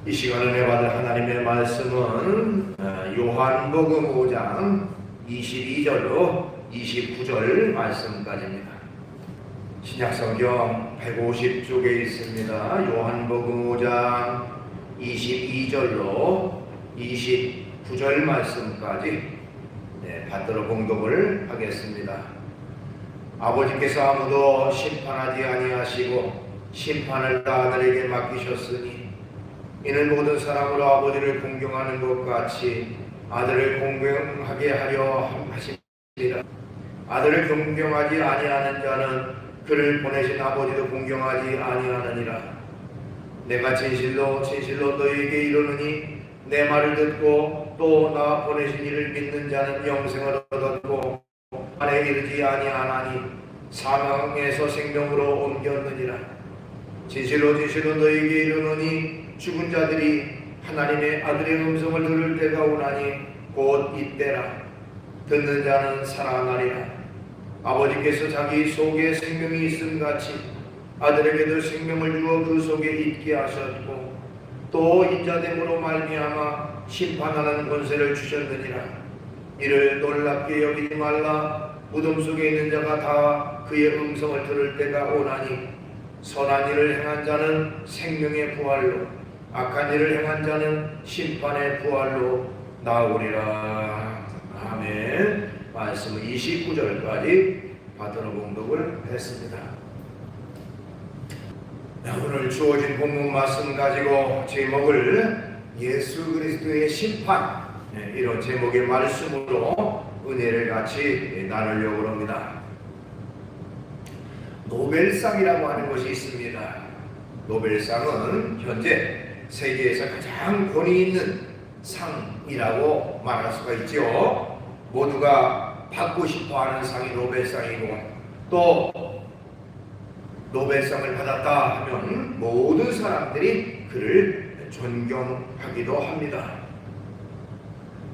이 시간에 은혜 받을 하나님의 말씀은 요한복음 5장 22절로 29절 말씀까지입니다. 신약성경 150쪽에 있습니다. 요한복음 5장 22절로 29절 말씀까지 받들어 봉독을 하겠습니다. 아버지께서 아무도 심판하지 아니하시고 심판을 다 아들에게 맡기셨으니 이는 모든 사람으로 아버지를 공경하는 것 같이 아들을 공경하게 하려 하십니다. 아들을 공경하지 아니하는 자는 그를 보내신 아버지도 공경하지 아니하느니라. 내가 진실로 진실로 너희에게 이르노니 내 말을 듣고 또 나 보내신 이를 믿는 자는 영생을 얻었고 안에 이르지 아니하나니 사망에서 생명으로 옮겼느니라. 진실로 진실로 너희에게 이르노니 죽은 자들이 하나님의 아들의 음성을 들을 때가 오나니 곧 이때라. 듣는 자는 살아나리라. 아버지께서 자기 속에 생명이 있음같이 아들에게도 생명을 주어 그 속에 있게 하셨고 또 인자됨으로 말미암아 심판하는 권세를 주셨느니라. 이를 놀랍게 여기지 말라. 무덤 속에 있는 자가 다 그의 음성을 들을 때가 오나니 선한 일을 행한 자는 생명의 부활로 악한 일을 행한 자는 심판의 부활로 나오리라. 아멘. 말씀은 29절까지 받들어 봉독을 했습니다. 오늘 주어진 본문 말씀 가지고 제목을 예수 그리스도의 심판, 이런 제목의 말씀으로 은혜를 같이 나누려고 합니다. 노벨상이라고 하는 것이 있습니다. 노벨상은 현재 세계에서 가장 권위 있는 상이라고 말할 수가 있죠. 모두가 받고 싶어하는 상이 노벨상이고 또 노벨상을 받았다 하면 모든 사람들이 그를 존경하기도 합니다.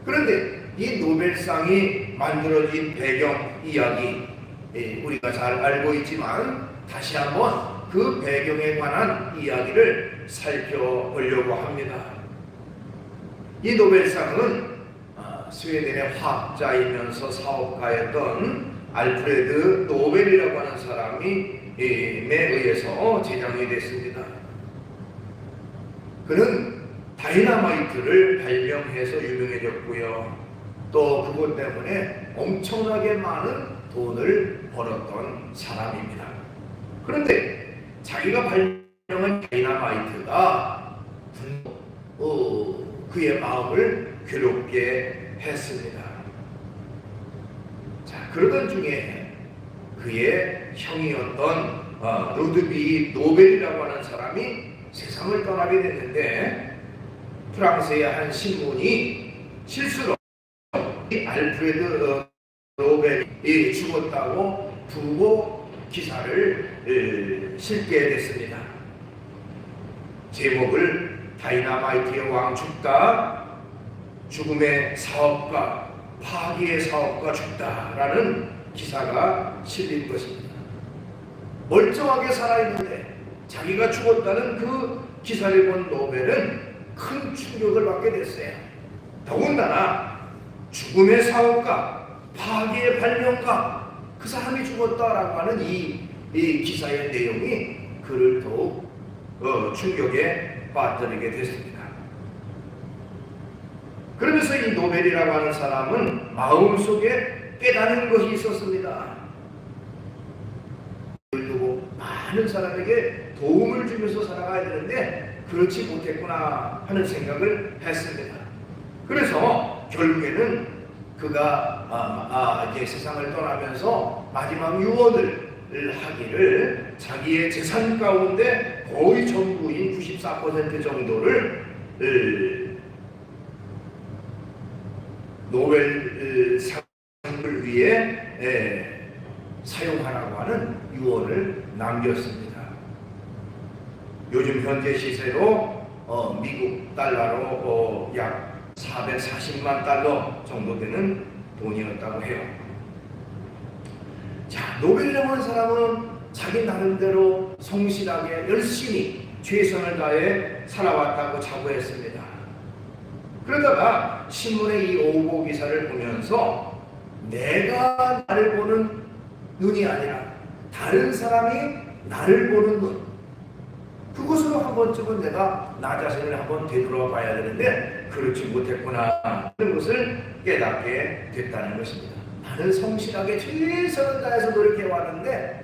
그런데 이 노벨상이 만들어진 배경 이야기 우리가 잘 알고 있지만 다시 한번 그 배경에 관한 이야기를 살펴보려고 합니다. 이 노벨상은 스웨덴의 화학자이면서 사업가였던 알프레드 노벨이라고 하는 사람이 의해서 제정이 됐습니다. 그는 다이너마이트를 발명해서 유명해졌고요. 또 그것 때문에 엄청나게 많은 돈을 벌었던 사람입니다. 그런데 자기가 발명한 다이너마이트가 그의 마음을 괴롭게 했습니다. 자, 그러던 중에 그의 형이었던 루드비 노벨이라고 하는 사람이 세상을 떠나게 됐는데 프랑스의 한 신문이 실수로 알프레드 노벨이 죽었다고 부고 기사를 실게 됐습니다. 제목을 다이너마이트의 왕 죽다, 죽음의 사업가, 파기의 사업가 죽다라는 기사가 실린 것입니다. 멀쩡하게 살아있는데 자기가 죽었다는 그 기사를 본 노벨은 큰 충격을 받게 됐어요. 더군다나 죽음의 사업가, 파기의 발명가, 그 사람이 죽었다라고 하는 이 기사의 내용이 그를 더욱 충격에 빠뜨리게 됐습니다. 그러면서 이 노벨이라고 하는 사람은 마음속에 깨닫는 것이 있었습니다. 그리고 많은 사람에게 도움을 주면서 살아가야 되는데 그렇지 못했구나 하는 생각을 했습니다. 그래서 결국에는 그가 이제 세상을 떠나면서 마지막 유언을 하기를 자기의 재산 가운데 거의 전부인 94% 정도를 노벨상을 위해 사용하라고 하는 유언을 남겼습니다. 요즘 현재 시세로 미국 달러로 약 440만 달러 정도 되는 돈이었다고 해요. 자, 노벨이라고 하는 사람은 자기 나름대로 성실하게 열심히 최선을 다해 살아왔다고 자부했습니다. 그러다가 신문의 이 오보 기사를 보면서 내가 나를 보는 눈이 아니라 다른 사람이 나를 보는 눈, 그것으로 한 번쯤은 내가 나 자신을 한번 되돌아봐야 되는데 그렇지 못했구나 하는 것을 깨닫게 됐다는 것입니다. 나는 성실하게 최선을 다해서 노력해왔는데,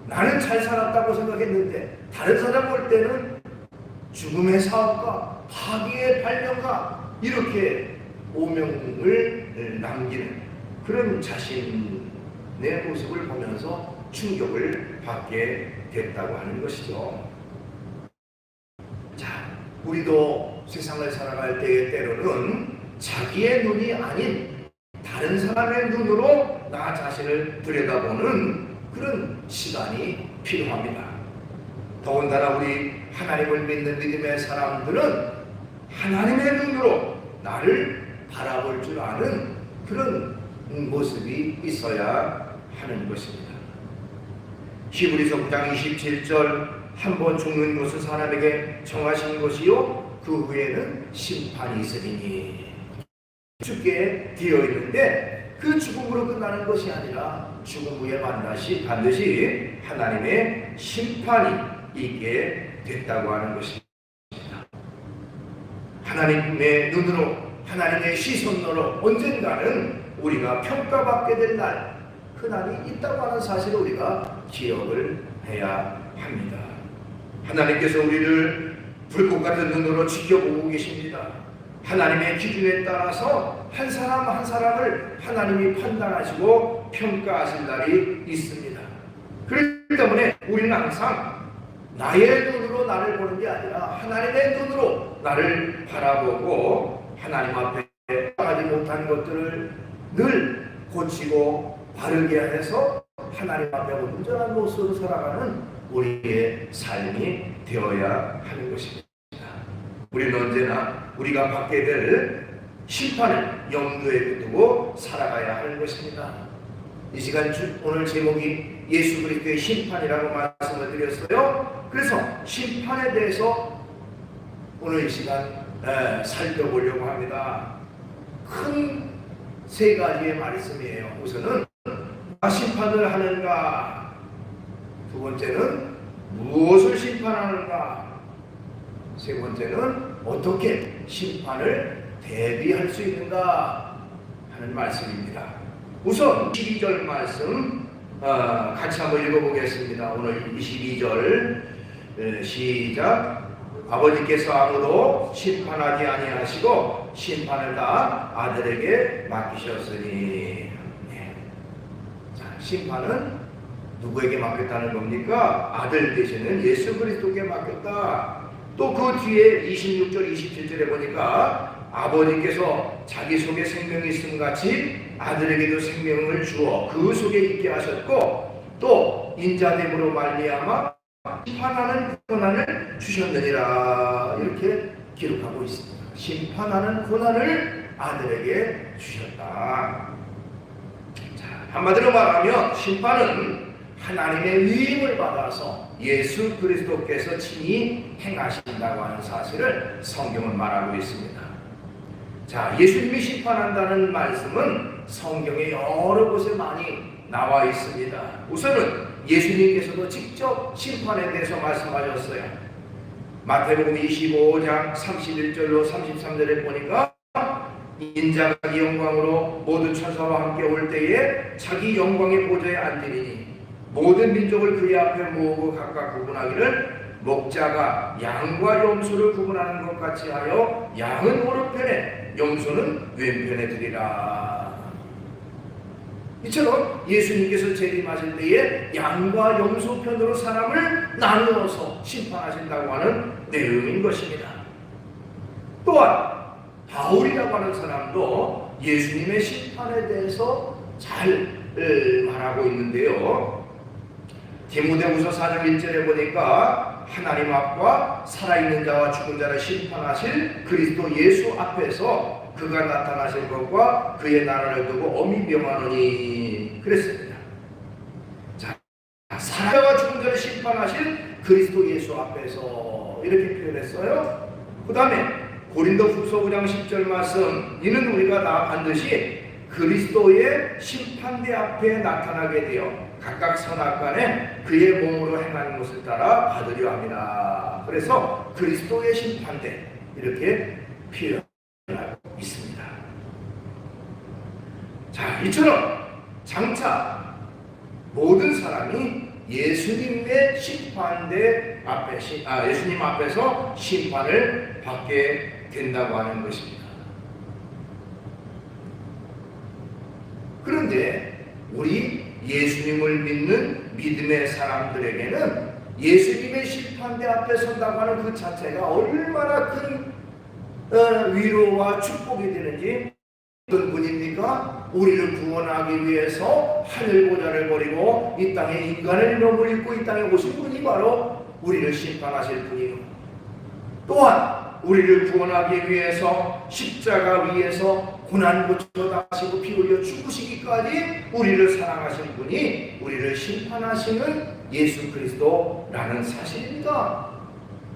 나는 잘 살았다고 생각했는데 다른 사람 볼 때는 죽음의 사업가, 파기의 발명가, 이렇게 오명을 남기는 그런 자신의 모습을 보면서 충격을 받게 됐다고 하는 것이죠. 자, 우리도 세상을 살아갈 때에 때로는 자기의 눈이 아닌 다른 사람의 눈으로 나 자신을 들여다보는 그런 시간이 필요합니다. 더군다나 우리 하나님을 믿는 믿음의 사람들은 하나님의 눈으로 나를 바라볼 줄 아는 그런 모습이 있어야 하는 것입니다. 히브리서 9장 27절 한 번 죽는 것은 사람에게 정하신 것이요 그 후에는 심판이 있으리니, 죽게 되어 있는데 그 죽음으로 끝나는 것이 아니라 죽음 후에 반드시 하나님의 심판이 있게 됐다고 하는 것입니다. 하나님의 눈으로, 하나님의 시선으로 언젠가는 우리가 평가받게 될 날, 그 날이 있다고 하는 사실을 우리가 기억을 해야 합니다. 하나님께서 우리를 불꽃 같은 눈으로 지켜보고 계십니다. 하나님의 기준에 따라서 한 사람 한 사람을 하나님이 판단하시고 평가하실 날이 있습니다. 그렇기 때문에 우리는 항상 나의 눈으로 나를 보는 게 아니라 하나님의 눈으로 나를 바라보고 하나님 앞에 하지 못한 것들을 늘 고치고 바르게 해서 하나님 앞에 온전한 모습으로 살아가는 우리의 삶이 되어야 하는 것입니다. 우리는 언제나 우리가 받게 될 심판을 염두에 두고 살아가야 하는 것입니다. 이 시간 오늘 제목이 예수 그리스도의 심판이라고 말씀을 드렸어요. 그래서 심판에 대해서 오늘 이 시간 살펴보려고 합니다. 큰 세 가지의 말씀이에요. 우선은 누가 심판을 하는가, 두 번째는 무엇을 심판하는가, 세 번째는 어떻게 심판을 대비할 수 있는가 하는 말씀입니다. 우선 22절 말씀 같이 한번 읽어보겠습니다. 오늘 22절 시작. 아버지께서 아무도 심판하지 아니하시고 심판을 다 아들에게 맡기셨으니. 자, 심판은 누구에게 맡겼다는 겁니까? 아들 되시는 예수 그리스도께 맡겼다. 또 그 뒤에 26절 27절에 보니까 아버지께서 자기 속에 생명이 있음 같이 아들에게도 생명을 주어 그 속에 있게 하셨고, 또 인자됨으로 말미암아 심판하는 권한을 주셨느니라, 이렇게 기록하고 있습니다. 심판하는 권한을 아들에게 주셨다. 자, 한마디로 말하면 심판은 하나님의 위임을 받아서 예수 그리스도께서 친히 행하신다고 하는 사실을 성경은 말하고 있습니다. 자, 예수님이 심판한다는 말씀은 성경에 여러 곳에 많이 나와 있습니다. 우선은 예수님께서도 직접 심판에 대해서 말씀하셨어요. 마태복음 25장 31절로 33절에 보니까 인자가 자기 영광으로 모든 천사와 함께 올 때에 자기 영광의 보좌에 앉으리니 모든 민족을 그의 앞에 모으고 각각 구분하기를 목자가 양과 염소를 구분하는 것 같이 하여 양은 오른편에 염소는 왼편에 두리라. 이처럼 예수님께서 재림하실 때에 양과 염소 편으로 사람을 나누어서 심판하신다고 하는 내용인 것입니다. 또한 바울이라고 하는 사람도 예수님의 심판에 대해서 잘 말하고 있는데요. 디모데후서 4장 1절에 보니까 하나님 앞과 살아있는 자와 죽은 자를 심판하실 그리스도 예수 앞에서 그가 나타나실 것과 그의 나라를 두고 엄히 명하노니 그랬습니다. 자, 살아와 죽은 자를 심판하실 그리스도 예수 앞에서 이렇게 표현했어요. 그 다음에 고린도후서 9장 10절 말씀, 이는 우리가 다 반드시 그리스도의 심판대 앞에 나타나게 되어 각각 선악간에 그의 몸으로 행하는 것을 따라 받으려 합니다. 그래서 그리스도의 심판대 이렇게 표현하고 있습니다. 자, 이처럼 장차 모든 사람이 예수님의 심판대 앞에, 예수님 앞에서 심판을 받게 된다고 하는 것입니다. 그런데 우리 예수님을 믿는 믿음의 사람들에게는 예수님의 심판대 앞에 선다고 하는 그 자체가 얼마나 큰 위로와 축복이 되는지. 어떤 분입니까? 우리를 구원하기 위해서 하늘 보좌를 버리고 이 땅에 인간의 몸을 입고 이 땅에 오신 분이 바로 우리를 심판하실 분이요, 또한 우리를 구원하기 위해서 십자가 위에서 고난 고초당하시고 피 흘려 죽으시기까지 우리를 사랑하신 분이 우리를 심판하시는 예수 그리스도라는 사실입니다.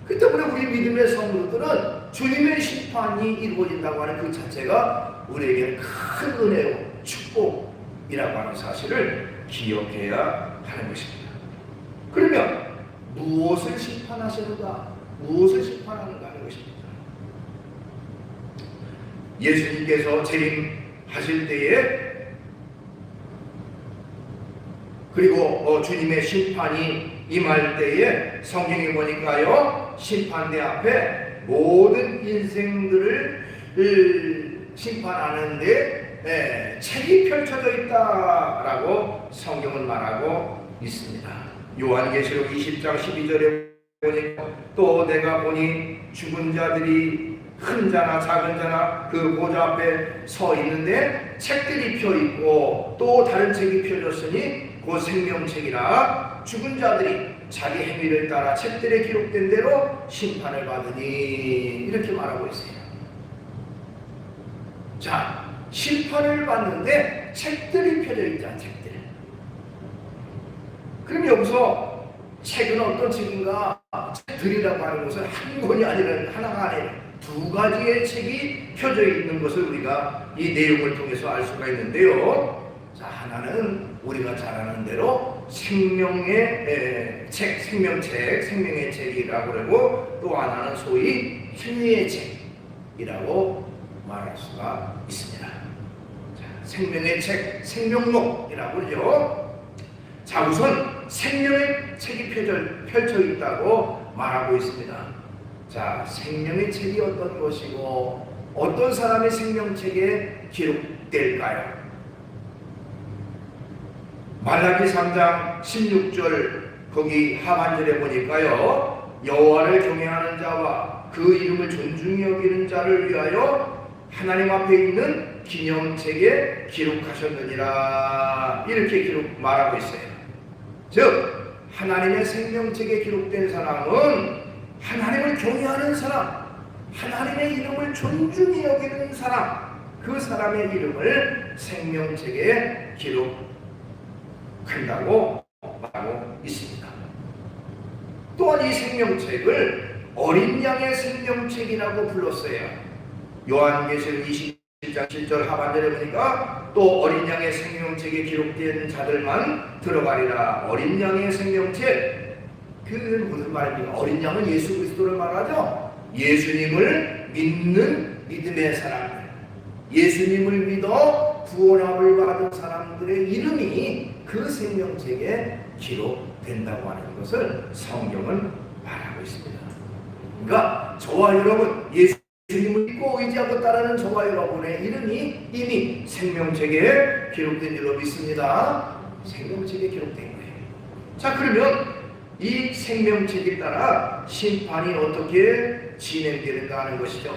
그 때문에 우리 믿음의 성도들은 주님의 심판이 이루어진다고 하는 그 자체가 우리에게 큰 은혜요 축복이라고 하는 사실을 기억해야 하는 것입니다. 그러면 무엇을 심판하시는가? 무엇을 심판하는가 하는 것입니다. 예수님께서 재림하실 때에, 그리고 주님의 심판이 임할 때에 성경에 보니까요, 심판대 앞에 모든 인생들을 심판하는데 책이 펼쳐져 있다라고 성경은 말하고 있습니다. 요한계시록 20장 12절에 보니 또 내가 보니 죽은 자들이 큰 자나 작은 자나 그 보좌 앞에 서 있는데 책들이 펴 있고 또 다른 책이 펴졌으니 그 생명책이라 죽은 자들이 자기 행위를 따라 책들에 기록된 대로 심판을 받으니, 이렇게 말하고 있어요. 자, 심판을 받는데 책들이 펴져 있잖아, 책들. 그럼 여기서 책은 어떤 책인가? 책들이라고 하는 것은 한 권이 아니라 하나가 아니라 두 가지의 책이 펴져 있는 것을 우리가 이 내용을 통해서 알 수가 있는데요. 자, 하나는 우리가 잘 아는 대로 생명의 책, 생명책, 생명의 책이라고 그러고, 또 하나는 소위 생명의 책이라고 말할 수가 있습니다. 자, 생명의 책, 생명록이라고 그러죠. 자, 우선 생명의 책이 펼쳐 있다고 말하고 있습니다. 자, 생명의 책이 어떤 것이고 어떤 사람의 생명책에 기록될까요? 말라기 3장 16절 거기 하반절에 보니까요, 여호와를 경외하는 자와 그 이름을 존중히 여기는 자를 위하여 하나님 앞에 있는 기념책에 기록하셨느니라, 이렇게 말하고 있어요. 즉 하나님의 생명책에 기록된 사람은 하나님을 경외하는 사람, 하나님의 이름을 존중히 여기는 사람, 그 사람의 이름을 생명책에 기록한다고 말하고 있습니다. 또한 이 생명책을 어린 양의 생명책이라고 불렀어요. 요한계시록 20장 7절 하반절에 보니까 또 어린 양의 생명책에 기록된 자들만 들어가리라. 어린 양의 생명책, 그건 무슨 말입니까? 어린 양은 예수 그리스도를 말하죠. 예수님을 믿는 믿음의 사람들, 예수님을 믿어 구원함을 받은 사람들의 이름이 그 생명책에 기록된다고 하는 것을 성경은 말하고 있습니다. 그러니까 저와 여러분, 예수님을 믿고 의지하고 따르는 저와 여러분의 이름이 이미 생명책에 기록된 줄로 믿습니다. 생명책에 기록된 거예요. 자, 그러면 이 생명책에 따라 심판이 어떻게 진행되는가 하는 것이죠.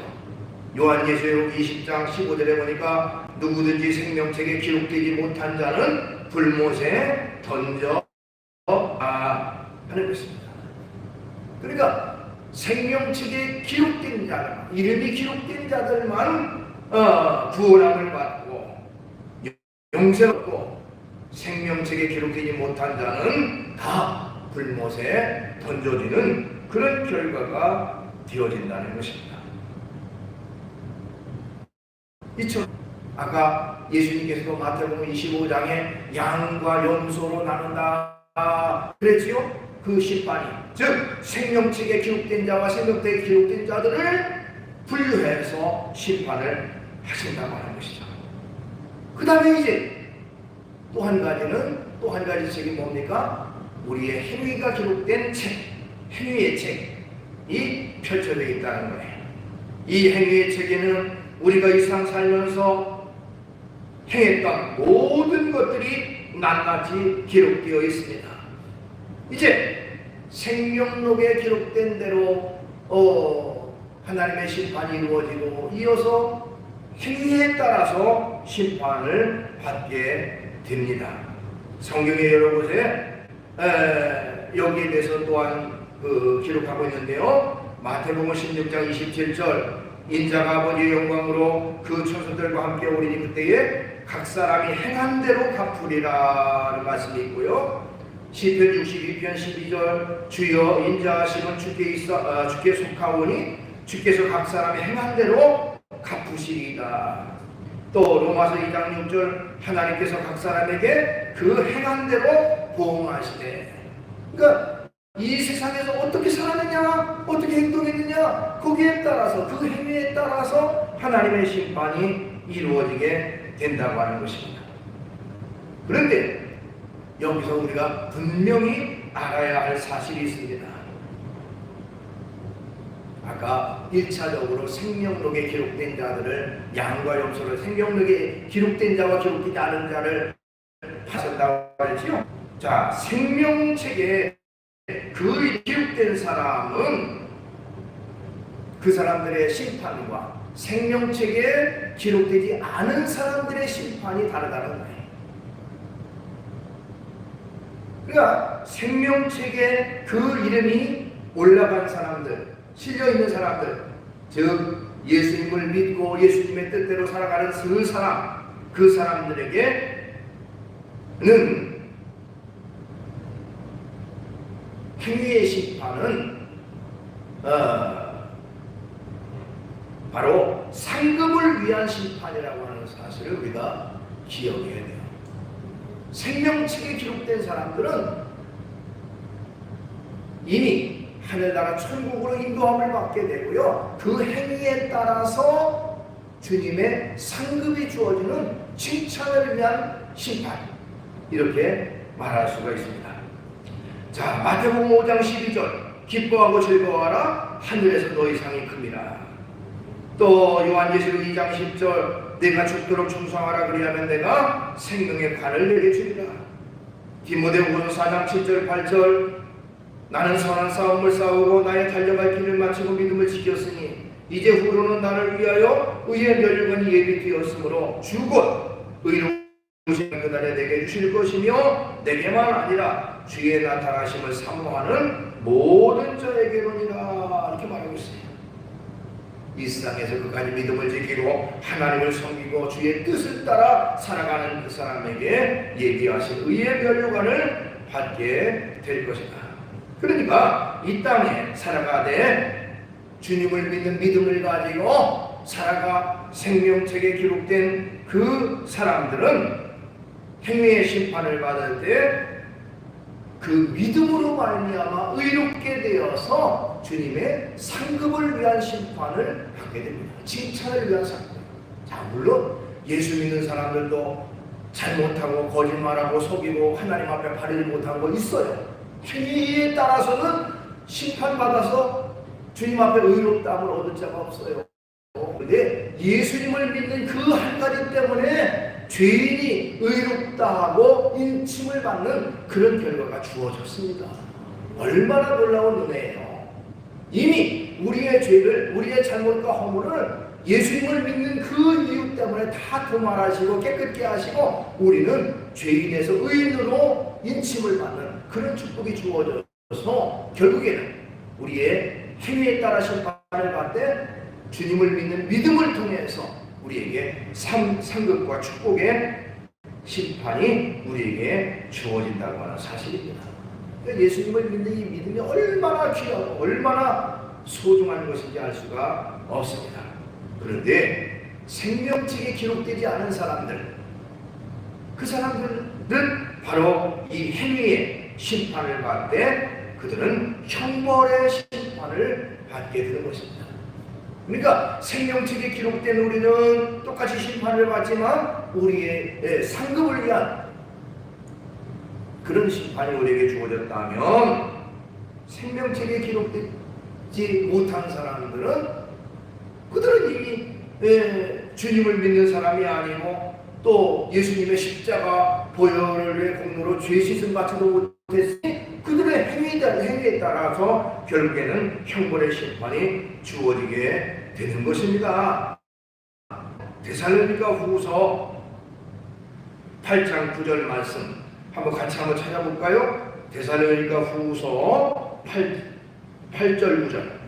요한계시록 20장 15절에 보니까 누구든지 생명책에 기록되지 못한 자는 불못에 던져 하는 것입니다. 그러니까 생명책에 기록된 자들, 이름이 기록된 자들만 구원함을 받고 영생을 얻고, 생명책에 기록되지 못한 자는 다 불못에 던져지는 그런 결과가 되어진다는 것입니다. 이처럼 아까 예수님께서도 마태복음 25장에 양과 염소로 나눈다 그랬지요? 그 심판이, 즉 생명책에 기록된 자와 생명책에 기록된 자들을 분류해서 심판을 하신다고 하는 것이죠. 그 다음에 이제 또 한 가지 책이 뭡니까? 우리의 행위가 기록된 책, 행위의 책이 펼쳐져 있다는 거예요. 이 행위의 책에는 우리가 이 세상 살면서 행했던 모든 것들이 낱낱이 기록되어 있습니다. 이제 생명록에 기록된 대로 하나님의 심판이 이루어지고, 이어서 행위에 따라서 심판을 받게 됩니다. 성경의 여러 곳에 여기에 대해서 또한 기록하고 있는데요. 마태복음 16장 27절, 인자가 아버지의 영광으로 그 천사들과 함께 오리니 그때에 각 사람이 행한 대로 갚으리라는 말씀이 있고요. 시편 62편 12절, 주여 인자하심은 주께 속하오니 주께서 각 사람이 행한 대로 갚으시리이다. 또 로마서 2장 6절, 하나님께서 각 사람에게 그 행한 대로 보응하시되. 그러니까 이 세상에서 어떻게 살았느냐, 어떻게 행동했느냐, 거기에 따라서, 그 행위에 따라서 하나님의 심판이 이루어지게 된다고 하는 것입니다. 그런데 여기서 우리가 분명히 알아야 할 사실이 있습니다. 아까 1차적으로 생명록에 기록된 자들을, 양과 염소를 생명록에 기록된 자와 기록되지 않은 자를 파셨다고 했지요. 자, 생명책에 그 기록된 사람은 그 사람들의 심판과 생명책에 기록되지 않은 사람들의 심판이 다르다는 거예요. 그러니까 생명책에 그 이름이 올라간 사람들, 실려있는 사람들, 즉 예수님을 믿고 예수님의 뜻대로 살아가는 그 사람들에게는 행위의 심판은 바로 상급을 위한 심판이라고 하는 사실을 우리가 기억해야 돼요. 생명책에 기록된 사람들은 이미 하늘나라 천국으로 인도함을 받게 되고요, 그 행위에 따라서 주님의 상급이 주어지는 칭찬을 위한 심판, 이렇게 말할 수가 있습니다. 자, 마태복음 5장 12절, 기뻐하고 즐거워하라, 하늘에서 너희 상이 큽니다. 또 요한계시록 2장 10절, 내가 죽도록 충성하라, 그리하면 내가 생명의 관을 내게 주리라. 디모데후서 4장 7절 8절, 나는 선한 싸움을 싸우고 나의 달려갈 길을 마치고 믿음을 지켰으니 이제 후로는 나를 위하여 의의 멸류관이 예비되었으므로 주곧 의로우신 그날에 내게 주실 것이며 내게만 아니라 주의 나타나심을 사모하는 모든 자에게로니라, 이렇게 말하고 있어요. 이 세상에서 끝까지 믿음을 지키고 하나님을 섬기고 주의 뜻을 따라 살아가는 그 사람에게 예비하신 의의 멸류관을 받게 될 것이다. 그러니까 이 땅에 살아가되 주님을 믿는 믿음을 가지고 살아가 생명책에 기록된 그 사람들은 행위의 심판을 받을 때 그 믿음으로 말미암아 의롭게 되어서 주님의 상급을 위한 심판을 받게 됩니다. 칭찬을 위한 상급. 자, 물론 예수 믿는 사람들도 잘못하고 거짓말하고 속이고 하나님 앞에 바르지 못한 거 있어요. 행위에 따라서는 심판받아서 주님 앞에 의롭다함을 얻을 자가 없어요. 그런데 예수님을 믿는 그 한 가지 때문에 죄인이 의롭다 하고 인침을 받는 그런 결과가 주어졌습니다. 얼마나 놀라운 은혜예요. 이미 우리의 죄를, 우리의 잘못과 허물을 예수님을 믿는 그 이유 때문에 다 도말하시고 깨끗게 하시고 우리는 죄인에서 의인으로 인침을 받는 그런 축복이 주어져서 결국에는 우리의 행위에 따라 심판을 받되 주님을 믿는 믿음을 통해서 우리에게 상급과 축복의 심판이 우리에게 주어진다고 하는 사실입니다. 그러니까 예수님을 믿는 이 믿음이 얼마나 귀하고 얼마나 소중한 것인지 알 수가 없습니다. 그런데 생명책에 기록되지 않은 사람들, 그 사람들은 바로 이 행위의 심판을 받되 그들은 형벌의 심판을 받게 되는 것입니다. 그러니까 생명책에 기록된 우리는 똑같이 심판을 받지만 우리의 상급을 위한 그런 심판이 우리에게 주어졌다면, 생명책에 기록되지 못한 사람들은 그들은 이미 주님을 믿는 사람이 아니고 또 예수님의 십자가 보혈의 공로로 죄 씻음 받지도 못했으니 그들의 행위에 따라서 결국에는 형벌의 심판이 주어지게 되는 것입니다. 데살로니가 후서 8장 9절 말씀 한번 같이 한번 찾아볼까요? 데살로니가 후서 8절 9절.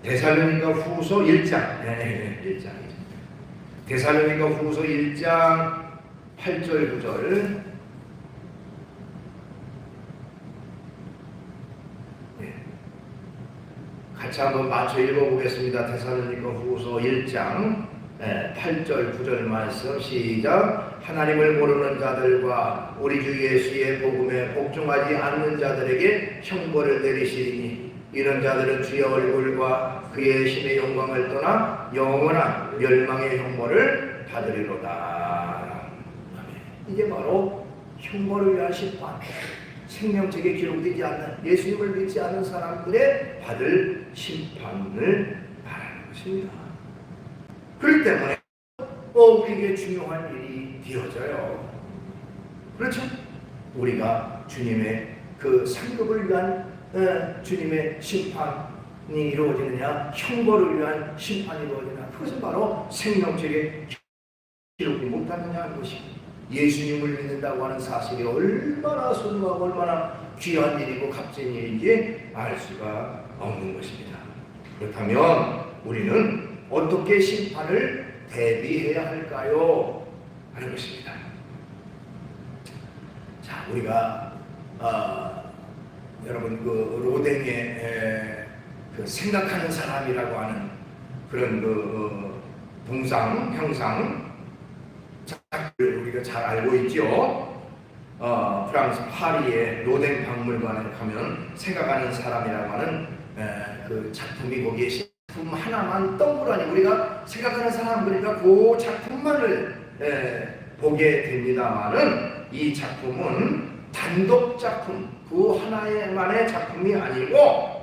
데살로니가 후서 1장. 1장. 데살로니가 후서 1장 8절 9절. 같이 한번 맞춰 읽어보겠습니다. 데살로니가 후서 1장 8절 9절 말씀 시작. 하나님을 모르는 자들과 우리 주 예수의 복음에 복종하지 않는 자들에게 형벌을 내리시리니 이런 자들은 주의 얼굴과 그의 신의 영광을 떠나 영원한 멸망의 형벌을 받으리로다. 이게 바로 형벌을 위한 심판, 생명책에 기록되지 않는 예수님을 믿지 않는 사람들의 받을 심판을 말하는 것입니다. 그렇기 때문에 우리에게 중요한 일이 되어져요. 그렇죠? 우리가 주님의 그 상급을 위한 주님의 심판이 이루어지느냐, 형벌을 위한 심판이 이루어지느냐, 그것은 바로 생명책에 기록이 못하느냐 하는 것입니다. 예수님을 믿는다고 하는 사실이 얼마나 소중하고 얼마나 귀한 일이고 값진 일인지 알 수가 없는 것입니다. 그렇다면 우리는 어떻게 심판을 대비해야 할까요? 하는 것입니다. 자, 우리가 여러분 그 로댕의 그 생각하는 사람이라고 하는 그런 그 동상 형상 우리가 잘 알고 있죠. 프랑스 파리의 로댕 박물관에 가면 생각하는 사람이라고 하는 그 작품이 거기에 작품 하나만 동그라니 우리가 생각하는 사람 그러니까 그 작품만을 보게 됩니다만은 이 작품은 단독 작품, 그 하나만의 작품이 아니고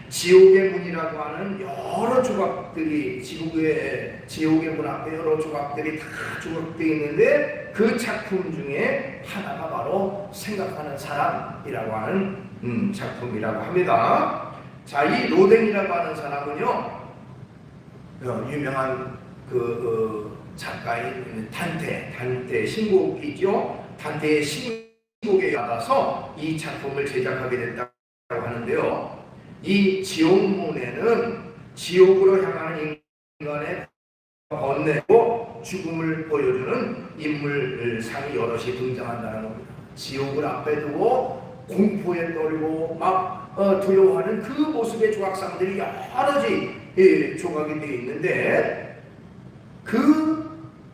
지옥의 문이라고 하는 여러 조각들이 지옥의 문 앞에 여러 조각들이 다 조각되어 있는데 그 작품 중에 하나가 바로 생각하는 사람이라고 하는 작품이라고 합니다. 자, 이 로댕이라고 하는 사람은요, 유명한 그 작가인 단테 신곡이죠. 단테의 신곡에 받아서 이 작품을 제작하게 됐다고 하는데요. 이 지옥문에는 지옥으로 향하는 인간의 번뇌고 죽음을 보여주는 인물상이 여럿이 등장한다는 겁니다. 지옥을 앞에 두고 공포에 떨고 막 두려워하는 그 모습의 조각상들이 여러 가지 조각이 되어 있는데 그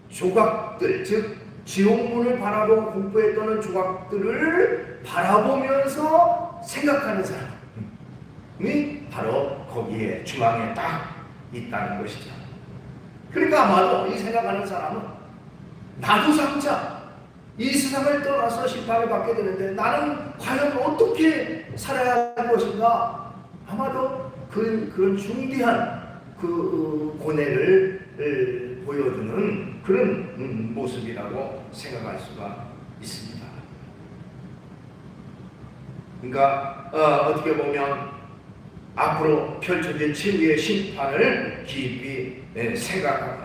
조각들, 즉 지옥문을 바라보고 공포에 떠는 조각들을 바라보면서 생각하는 사람이 바로 거기에 중앙에 딱 있다는 것이죠. 그러니까 아마도 이 생각하는 사람은 나도 상자 이 세상을 떠나서 심판을 받게 되는데 나는 과연 어떻게 살아야 할 것인가? 아마도 그런 중대한 그 고뇌를 보여주는 그런 모습이라고 생각할 수가 있습니다. 그러니까 어떻게 보면 앞으로 펼쳐질 최후의 심판을 깊이 생각하고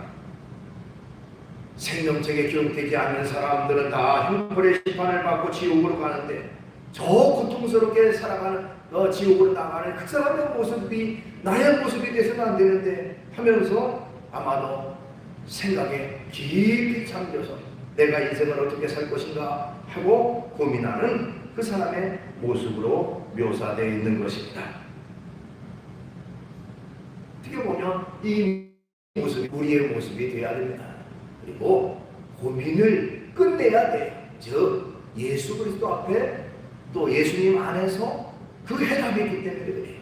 생명책에 기록되지 않는 사람들은 다 형벌의 심판을 받고 지옥으로 가는데 저 고통스럽게 살아가는 지옥으로 나가는 그 사람의 모습이 나의 모습이 돼서는 안 되는데 하면서 아마도 생각에 깊이 잠겨서 내가 인생을 어떻게 살 것인가 하고 고민하는 그 사람의 모습으로 묘사되어 있는 것입니다. 어떻게 보면 이 모습이 우리의 모습이 되어야 됩니다. 그리고 고민을 끝내야 돼요. 즉 예수 그리스도 앞에 또 예수님 안에서 그 해답이 있기 때문에 그래요.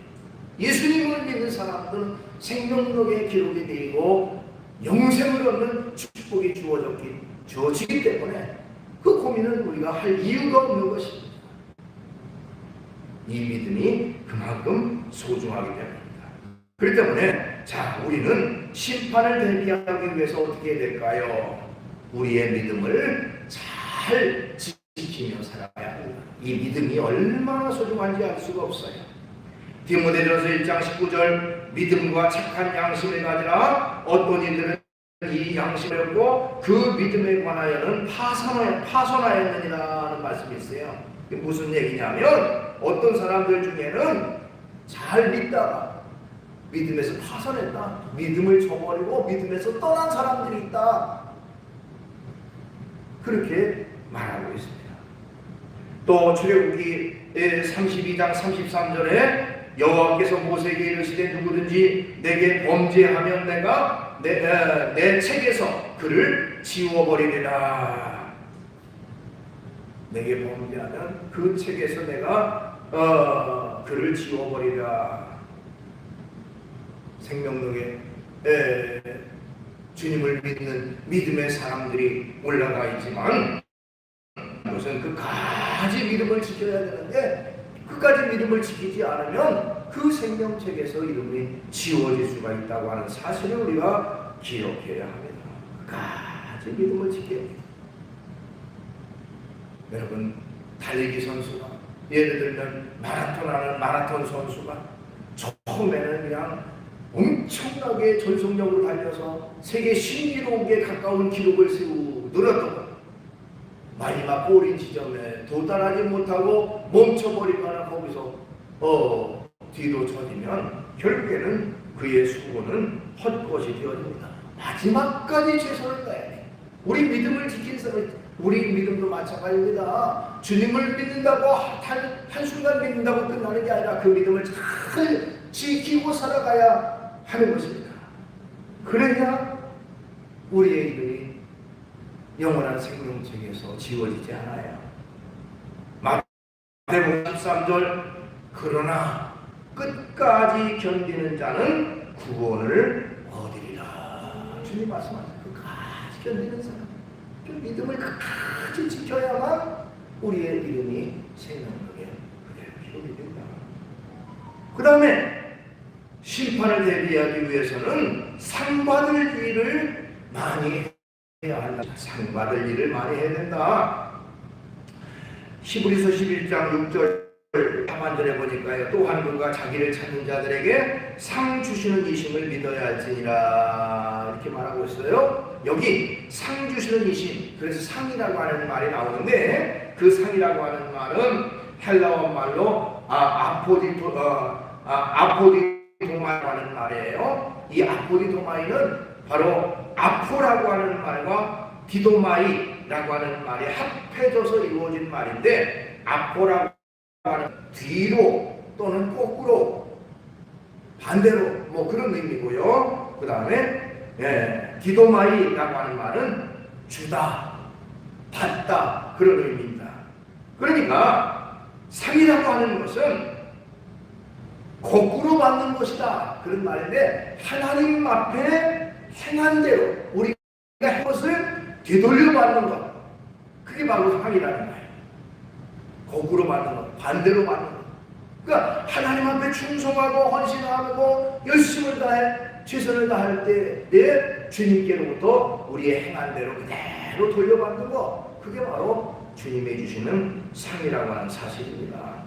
예수님을 믿는 사람들은 생명록에 기록이 되고 영생을 얻는 축복이 주어지기 때문에 그 고민은 우리가 할 이유가 없는 것입니다. 이 믿음이 그만큼 소중하기 때문입니다. 그렇기 때문에 자, 우리는 심판을 대비하기 위해서 어떻게 해야 될까요? 우리의 믿음을 잘 지키며 살아야 합니다. 이 믿음이 얼마나 소중한지 알 수가 없어요. 디모데전서 1장 19절 믿음과 착한 양심을 가지라. 어떤 이들은 이 양심을 얻고 그 믿음에 관하여는 파손하였느니라 하는 말씀이 있어요. 이게 무슨 얘기냐면 어떤 사람들 중에는 잘 믿다가 믿음에서 파손했다. 믿음을 저버리고 믿음에서 떠난 사람들이 있다. 그렇게 말하고 있습니다. 또 출애굽기 32장 33절에 여호와께서 모세에게 이르시되 누구든지 내게 범죄하면 내가 내 책에서 그를 지워버리리라. 내게 범죄하면 그 책에서 내가 그를 지워버리리라. 생명록에 주님을 믿는 믿음의 사람들이 올라가 있지만 그것은 끝까지 믿음을 지켜야 되는데 끝까지 믿음을 지키지 않으면 그 생명책에서 이름이 지워질 수가 있다고 하는 사실을 우리가 기억해야 합니다. 끝까지 믿음을 지켜야 합니다. 여러분, 달리기 선수가 예를 들면 마라톤 선수가 처음에는 그냥 엄청나게 전속력으로 달려서 세계 신기록에 가까운 기록을 세우더라도 마지막 골인 지점에 도달하지 못하고 멈춰버리거나 거기서 뒤로 쳐지면 결국에는 그의 수고는 헛것이 되어집니다. 마지막까지 최선을 다해야 돼. 우리 믿음을 지킨 사람, 우리 믿음도 마찬가지입니다. 주님을 믿는다고 한순간 믿는다고 끝나는 게 아니라 그 믿음을 잘 지키고 살아가야 하는 것입니다. 그래야 우리의 이름이 영원한 생명책에서 지워지지 않아요. 마태복음 13절 그러나 끝까지 견디는 자는 구원을 얻으리라. 주님 말씀하세요. 끝까지 견디는 사람, 그 믿음을 끝까지 지켜야만 우리의 이름이 생명록에 그대로 기록이 된다. 그 다음에 심판을 대비하기 위해서는 상받을 일을 많이 해야 한다. 상받을 일을 많이 해야 된다. 히브리서 11장 6절 하반절에 보니까요. 또한 그가 자기를 찾는 자들에게 상 주시는 이심을 믿어야 할지니라 이렇게 말하고 있어요. 여기 상 주시는 이심, 그래서 상이라고 하는 말이 나오는데 그 상이라고 하는 말은 헬라어 말로 아포디도마라고 하는 말이에요. 이 아포디도마이는 바로 아포라고 하는 말과 디도마이라고 하는 말이 합해져서 이루어진 말인데 아포라고 하는 뒤로 또는 거꾸로 반대로 뭐 그런 의미고요. 그 다음에 디도마이라고 하는 말은 주다, 받다 그런 의미입니다. 그러니까 상이라고 하는 것은 거꾸로 받는 것이다 그런 말인데 하나님 앞에 행한 대로 우리가 한 것을 되돌려 받는 것, 그게 바로 상이라는 거예요. 거꾸로 받는 것, 반대로 받는 것. 그러니까 하나님 앞에 충성하고 헌신하고 열심을 다해 최선을 다할 때 내 주님께로부터 우리의 행한 대로 그대로 돌려받는 것, 그게 바로 주님이 주시는 상이라고 하는 사실입니다.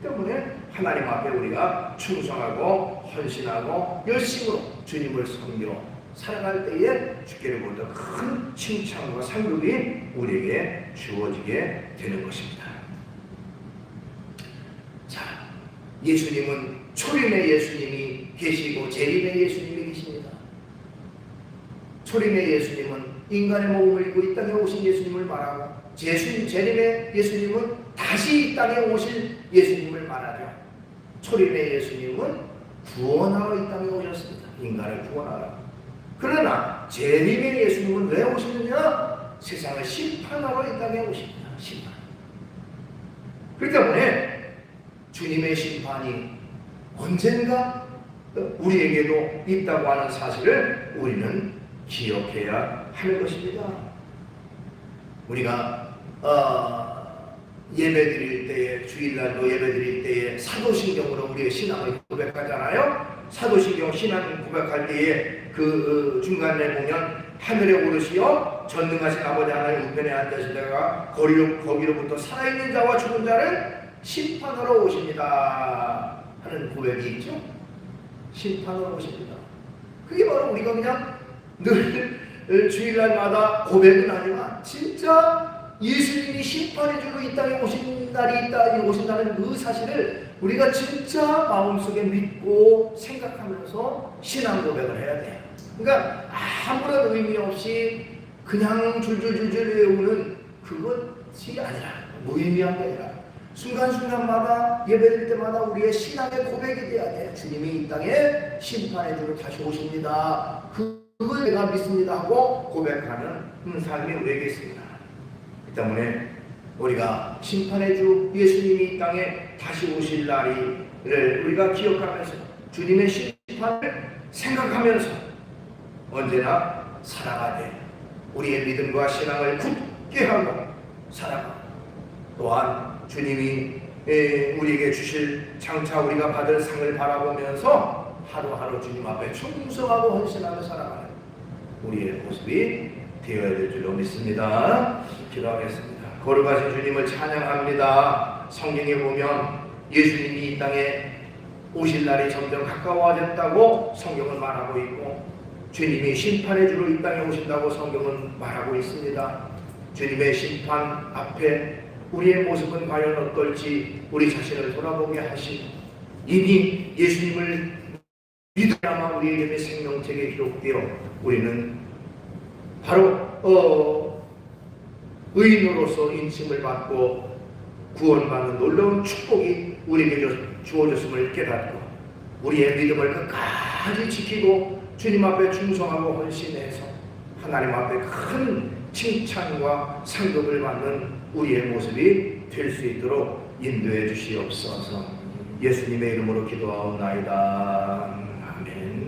때문에 하나님 앞에 우리가 충성하고 헌신하고 열심으로 주님을 섬겨 살아갈 때에 주께로부터 큰 칭찬과 상급이 우리에게 주어지게 되는 것입니다. 예수님은 초림의 예수님이 계시고 재림의 예수님이 계십니다. 초림의 예수님은 인간의 몸을 입고 이 땅에 오신 예수님을 말하고 재림의 예수님은 다시 이 땅에 오실 예수님을 말하죠. 초림의 예수님은 구원하러 이 땅에 오셨습니다. 인간을 구원하러. 그러나 재림의 예수님은 왜 오시느냐? 세상을 심판하러 이 땅에 오십니다. 심판. 그렇기 때문에 주님의 심판이 언젠가 우리에게도 있다고 하는 사실을 우리는 기억해야 하는 것입니다. 우리가 예배드릴 때에, 주일날도 예배드릴 때에 사도신경으로 우리의 신앙을 고백하잖아요. 사도신경 신앙 고백할 때에 그 중간에 보면 하늘에 오르시어 전능하신 아버지 하나님 우편에 앉으시다가 거기로부터 살아있는 자와 죽은 자를 심판하러 오십니다 하는 고백이 있죠. 심판하러 오십니다. 그게 바로 우리가 그냥 늘 주일날마다 고백은 아니지만 진짜 예수님이 심판해주러 이 땅에 오신 날이 있다, 오신다는 그 사실을 우리가 진짜 마음속에 믿고 생각하면서 신앙 고백을 해야 돼요. 그러니까 아무런 의미 없이 그냥 줄줄줄줄 외우는 그것이 아니라, 무의미한 게 아니라 순간순간마다 예배드릴 때마다 우리의 신앙의 고백이 돼야 돼. 주님이 이 땅에 심판해주러 다시 오십니다. 그걸 내가 믿습니다 하고 고백하는 삶이 우리에게 있습니다. 그 때문에 우리가 심판의 주 예수님이 이 땅에 다시 오실 날을 우리가 기억하면서 주님의 심판을 생각하면서 언제나 살아가되 우리의 믿음과 신앙을 굳게 하고 살아가. 또한 주님이 우리에게 주실 장차 우리가 받을 상을 바라보면서 하루하루 주님 앞에 충성하고 헌신하며 살아가는 우리의 모습이 되어야 될 줄로 믿습니다. 기도하겠습니다. 거룩하신 주님을 찬양합니다. 성경에 보면 예수님이 이 땅에 오실 날이 점점 가까워졌다고 성경은 말하고 있고 주님이 심판의 주로 이 땅에 오신다고 성경은 말하고 있습니다. 주님의 심판 앞에 우리의 모습은 과연 어떨지 우리 자신을 돌아보게 하시고 이미 예수님을 믿어야만 우리의 이름이 생명책에 기록되어 우리는 바로 의인으로서 인침을 받고 구원받는 놀라운 축복이 우리에게 주어졌음을 깨닫고 우리의 믿음을 끝까지 지키고 주님 앞에 충성하고 헌신해서 하나님 앞에 큰 칭찬과 상급을 받는 우리의 모습이 될 수 있도록 인도해 주시옵소서. 예수님의 이름으로 기도하옵나이다. 아멘.